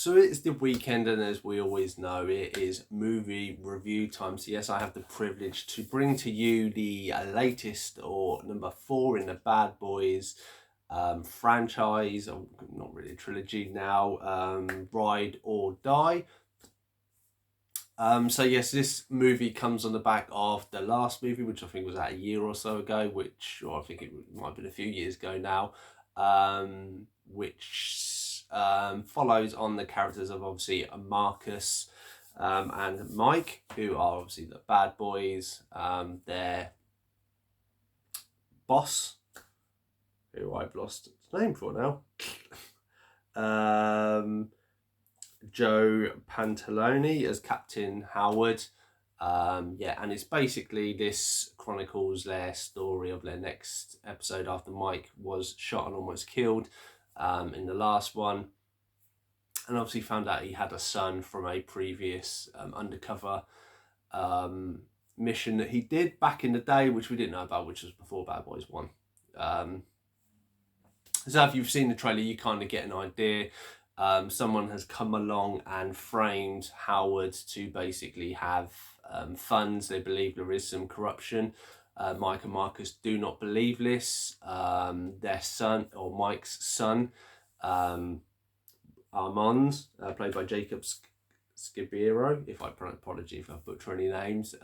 So it's the weekend, and as we always know, it is movie review time. So yes, I have the privilege to bring to you the latest, or number 4 in the Bad Boys franchise, or not really a trilogy now, Ride or Die. So yes, this movie comes on the back of the last movie, which I think was out a year or so ago, or I think it might have been a few years ago now, which follows on the characters of obviously Marcus and Mike, who are obviously the bad boys. Their boss, who I've lost his name for now, Joe Pantalone as Captain Howard. And it's basically, this chronicles their story of their next episode after Mike was shot and almost killed in the last one, and obviously found out he had a son from a previous undercover mission that he did back in the day, which we didn't know about, which was before Bad Boys 1. So if you've seen the trailer, you kind of get an idea. Someone has come along and framed Howard to basically have funds. They believe there is some corruption. Mike and Marcus do not believe this. Their son, or Mike's son, Armand, played by Jacob Scabiero, apology if I butcher any names.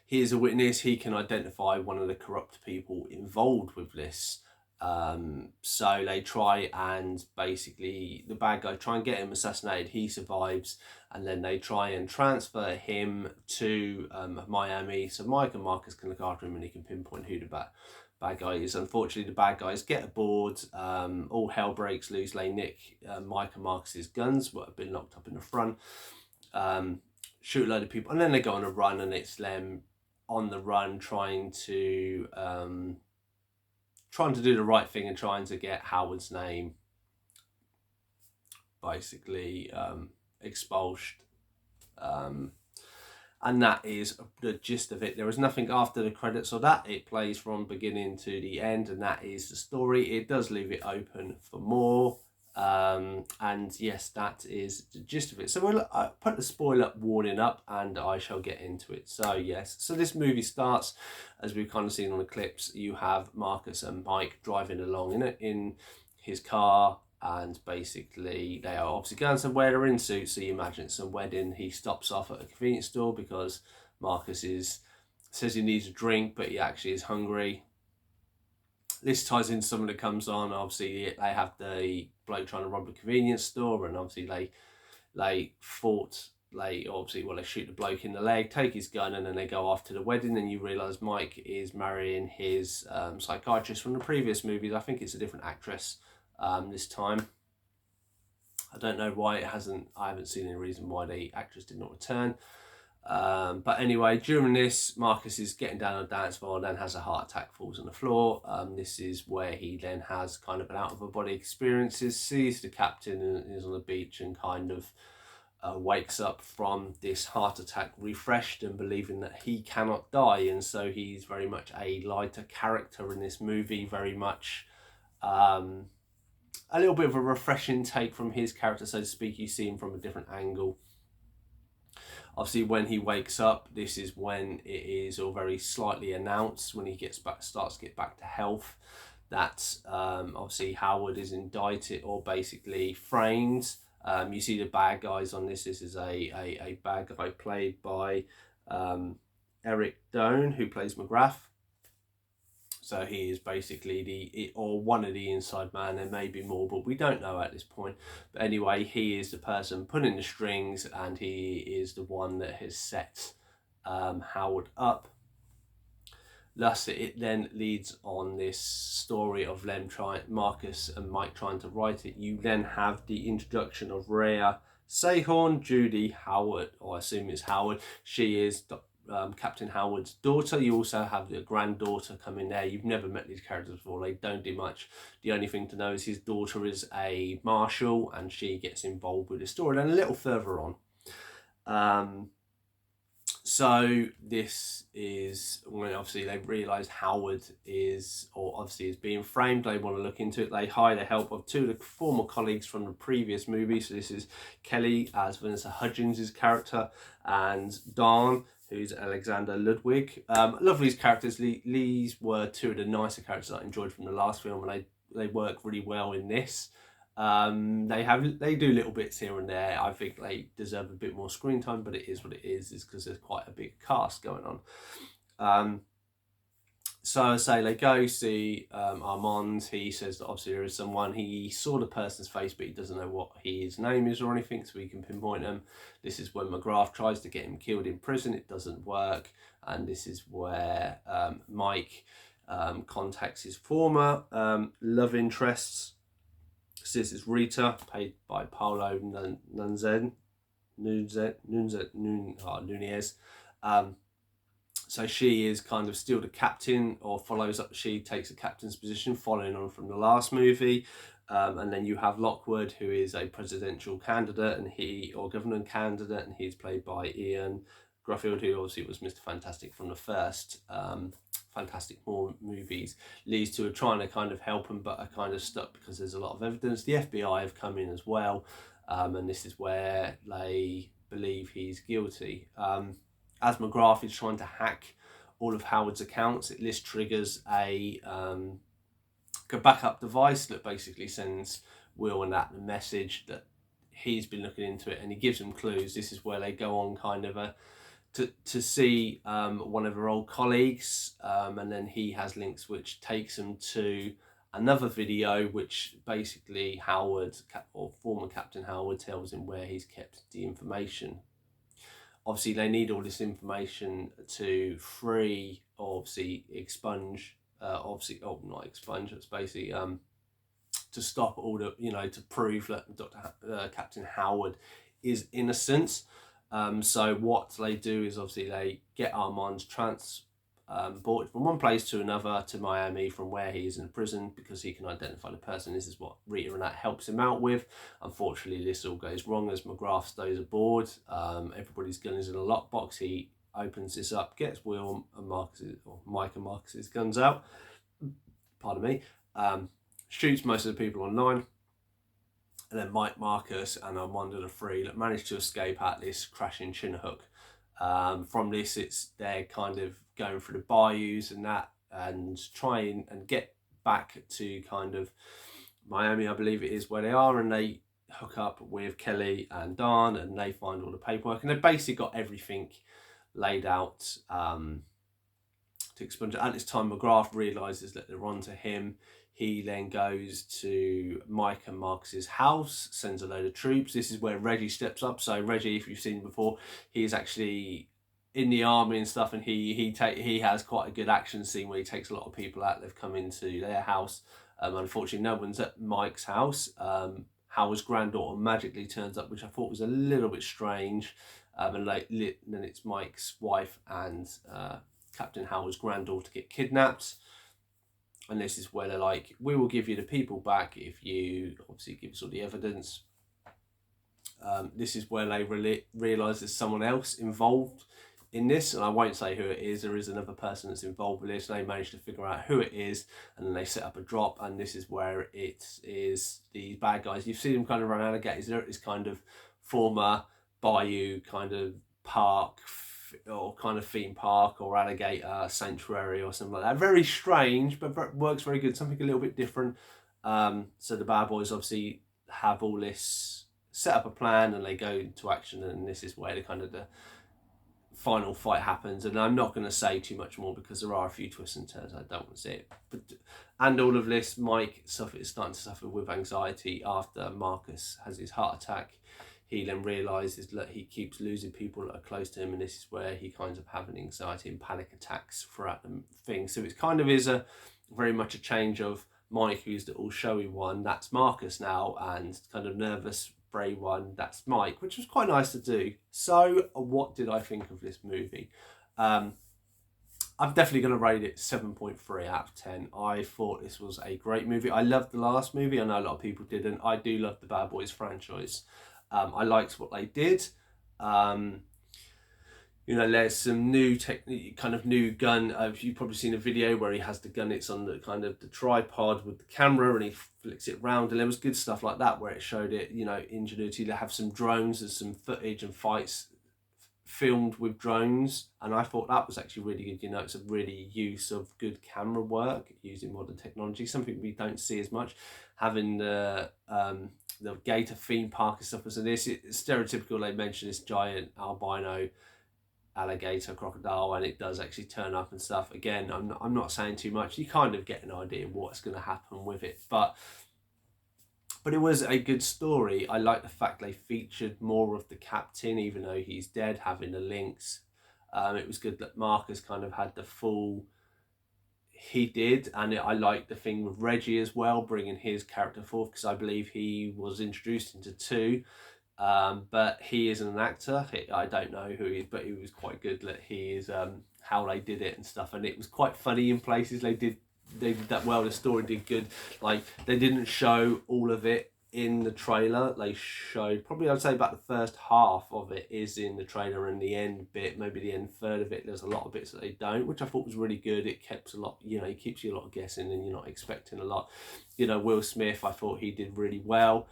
He is a witness. He can identify one of the corrupt people involved with this. So they try and basically, the bad guy try and get him assassinated. He survives, and then they try and transfer him to Miami, so Mike and Marcus can look after him, and he can pinpoint who the bad guy is. Unfortunately, the bad guys get aboard. All hell breaks loose. They nick Mike and Marcus's guns, what have been locked up in the front. Shoot a load of people, and then they go on a run, and it's them on the run trying to do the right thing and trying to get Howard's name basically expulsed. And that is the gist of it. There is nothing after the credits or that. It plays from beginning to the end, and that is the story. It does leave it open for more. And yes, that is the gist of it. So we'll put the spoiler warning up, and I shall get into it. So yes, so this movie starts, as we've kind of seen on the clips. You have Marcus and Mike driving along in his car, and basically they are obviously going somewhere. They're in suits, so you imagine it's some wedding. He stops off at a convenience store because Marcus says he needs a drink, but he actually is hungry. This ties in something that comes on. Obviously, they have the bloke trying to rob a convenience store, and obviously they shoot the bloke in the leg, take his gun, and then they go off to the wedding. And you realise Mike is marrying his psychiatrist from the previous movies. I think it's a different actress this time. I don't know why I haven't seen any reason why the actress did not return. But anyway, during this, Marcus is getting down on the dance floor, and then has a heart attack, falls on the floor. This is where he then has kind of an out-of-body experiences, sees the captain and is on the beach, and kind of wakes up from this heart attack refreshed and believing that he cannot die. And so he's very much a lighter character in this movie, very much a little bit of a refreshing take from his character, so to speak. You see him from a different angle. Obviously, when he wakes up, this is when it is all very slightly announced, when he starts to get back to health, that obviously Howard is indicted, or basically framed. You see the bad guys on this. This is a bad guy played by Eric Doan, who plays McGrath. So he is basically one of the inside man. There may be more, but we don't know at this point. But anyway, he is the person pulling the strings, and he is the one that has set Howard up. Thus, it then leads on this story of them Marcus and Mike trying to write it. You then have the introduction of Rhea Seehorn, Judy Howard, or I assume it's Howard. She is Captain Howard's daughter. You also have the granddaughter coming there. You've never met these characters before. They don't do much. The only thing to know is his daughter is a marshal, and she gets involved with the story. And a little further on, So this is when obviously they realise Howard is, or obviously is being framed. They want to look into it. They hire the help of two of the former colleagues from the previous movie. So this is Kelly as Vanessa Hudgens' character, and Dawn, who's Alexander Ludwig. Love these characters. These were two of the nicer characters I enjoyed from the last film, and they work really well in this. They do little bits here and there. I think they deserve a bit more screen time, but it is what it is because there's quite a big cast going on. So I say they go see Armand. He says that obviously there is someone. He saw the person's face, but he doesn't know what his name is or anything, so he can pinpoint them. This is when McGrath tries to get him killed in prison. It doesn't work, and this is where Mike contacts his former love interests. So this is Rita, played by Paolo Nunez. So she is kind of still the captain, or follows up. She takes a captain's position, following on from the last movie. And then you have Lockwood, who is a presidential candidate, or governor candidate, and he's played by Ian Gruffield, who obviously was Mr. Fantastic from the first Fantastic Four movies. These two are trying to kind of help him, but are kind of stuck because there's a lot of evidence. The FBI have come in as well, and this is where they believe he's guilty. As McGrath is trying to hack all of Howard's accounts, this triggers a backup device that basically sends Will and that the message that he's been looking into it, and he gives them clues. This is where they go on kind of to see one of her old colleagues, and then he has links which takes him to another video which basically Howard, or former Captain Howard, tells him where he's kept the information. Obviously they need all this information to free, obviously expunge, not expunge, it's basically to stop all the, to prove that Captain Howard is innocent. So what they do is obviously they get Armand transported from one place to another to Miami from where he is in prison, because he can identify the person. This is what Rita and that helps him out with. Unfortunately, this all goes wrong as McGrath stays aboard. Everybody's gun is in a lockbox. He opens this up, gets Will and Mike and Marcus's guns out. Pardon me. Shoots most of the people online. And then Mike, Marcus, and Armand are the three that manage to escape at this crashing Chinook. From this, they're kind of going through the bayous and that, and trying and get back to kind of Miami, I believe it is, where they are, and they hook up with Kelly and Dawn, and they find all the paperwork, and they've basically got everything laid out to expunge it. At this time, McGrath realises that they're on to him. He then goes to Mike and Marcus's house, sends a load of troops. This is where Reggie steps up. So Reggie, if you've seen before, he is actually in the army and stuff, and he has quite a good action scene where he takes a lot of people out. They've come into their house. Unfortunately, no one's at Mike's house. Howard's granddaughter magically turns up, which I thought was a little bit strange. And then it's Mike's wife and Captain Howard's granddaughter get kidnapped. And this is where they're like, we will give you the people back if you obviously give us all the evidence. This is where they realise there's someone else involved in this, and I won't say who it is. There is another person that's involved with this, and they manage to figure out who it is, and then they set up a drop, and this is where it is the bad guys. You've seen them kind of run alligators. They're at this kind of former bayou kind of park, or kind of theme park or alligator sanctuary or something like that. Very strange, but works very good. Something a little bit different. So the bad boys obviously have all this, set up a plan, and they go into action, and this is where the final fight happens. And I'm not going to say too much more because there are a few twists and turns. I don't want to say it. And all of this, Mike is starting to suffer with anxiety after Marcus has his heart attack. He then realises that he keeps losing people that are close to him, and this is where he kinds of having anxiety and panic attacks throughout the thing. So it kind of is very much a change of Mike, who's the all showy one, that's Marcus now, and kind of nervous, brave one, that's Mike, which was quite nice to do. So what did I think of this movie? I'm definitely going to rate it 7.3 out of 10. I thought this was a great movie. I loved the last movie. I know a lot of people didn't. I do love the Bad Boys franchise. I liked what they did. You know, there's some new kind of new gun. You've probably seen a video where he has the gun. It's on the kind of the tripod with the camera, and he flicks it round. And there was good stuff like that where it showed it. You know, ingenuity. They have some drones and some footage and fights filmed with drones, and I thought that was actually really good. You know, it's a really use of good camera work using modern technology, something we don't see as much. Having the Gator theme park and stuff. So this, it's stereotypical. They mention this giant albino alligator crocodile, and it does actually turn up and stuff. Again, I'm not saying too much. You kind of get an idea of what's going to happen with it, but it was a good story. I like the fact they featured more of the captain, even though he's dead, having the links. It was good that Marcus kind of had the full, he did, and I like the thing with Reggie as well, bringing his character forth, because I believe he was introduced into 2. But he isn't an actor. I don't know who he is, but it was quite good that he is, how they did it and stuff. And it was quite funny in places. They did that well. The story did good. Like, they didn't show all of it in the trailer. They showed, probably I'd say about the first half of it is in the trailer, and the end bit, maybe the end third of it, there's a lot of bits that they don't, which I thought was really good. It keeps a lot, you know, it keeps you a lot guessing, and you're not expecting a lot. You know, Will Smith, I thought he did really well.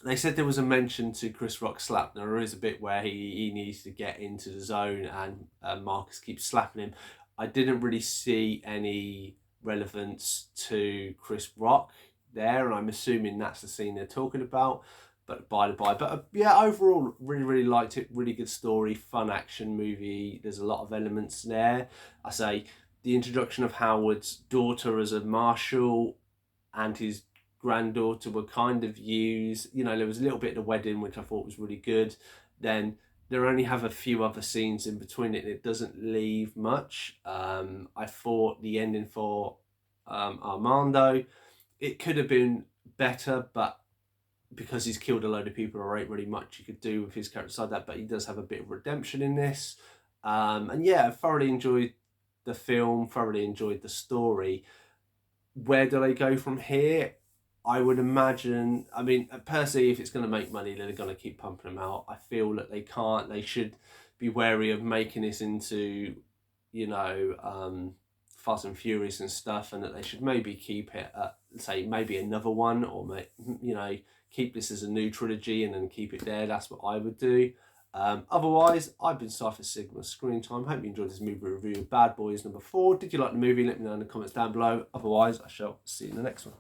They said there was a mention to Chris Rock slap. There is a bit where he needs to get into the zone, and Marcus keeps slapping him. I didn't really see any relevance to Chris Rock there, and I'm assuming that's the scene they're talking about. But by the by, yeah, overall, really liked it. Really good story, fun action movie. There's a lot of elements there. I say the introduction of Howard's daughter as a marshal and his granddaughter were kind of used. You know, there was a little bit of the wedding, which I thought was really good. Then they only have a few other scenes in between it, and it doesn't leave much. I thought the ending for Armando, it could have been better, but because he's killed a load of people, there ain't really much you could do with his character side that, but he does have a bit of redemption in this. And yeah, I thoroughly enjoyed the film, thoroughly enjoyed the story. Where do they go from here? I would imagine, I mean, personally, if it's going to make money, then they're going to keep pumping them out. I feel that they should be wary of making this into, you know, Fast and Furious and stuff, and that they should maybe keep it at, say, maybe another one, or, you know, keep this as a new trilogy and then keep it there. That's what I would do. Otherwise, I've been Cypher Sigma Screen Time. Hope you enjoyed this movie review of Bad Boys #4. Did you like the movie? Let me know in the comments down below. Otherwise, I shall see you in the next one.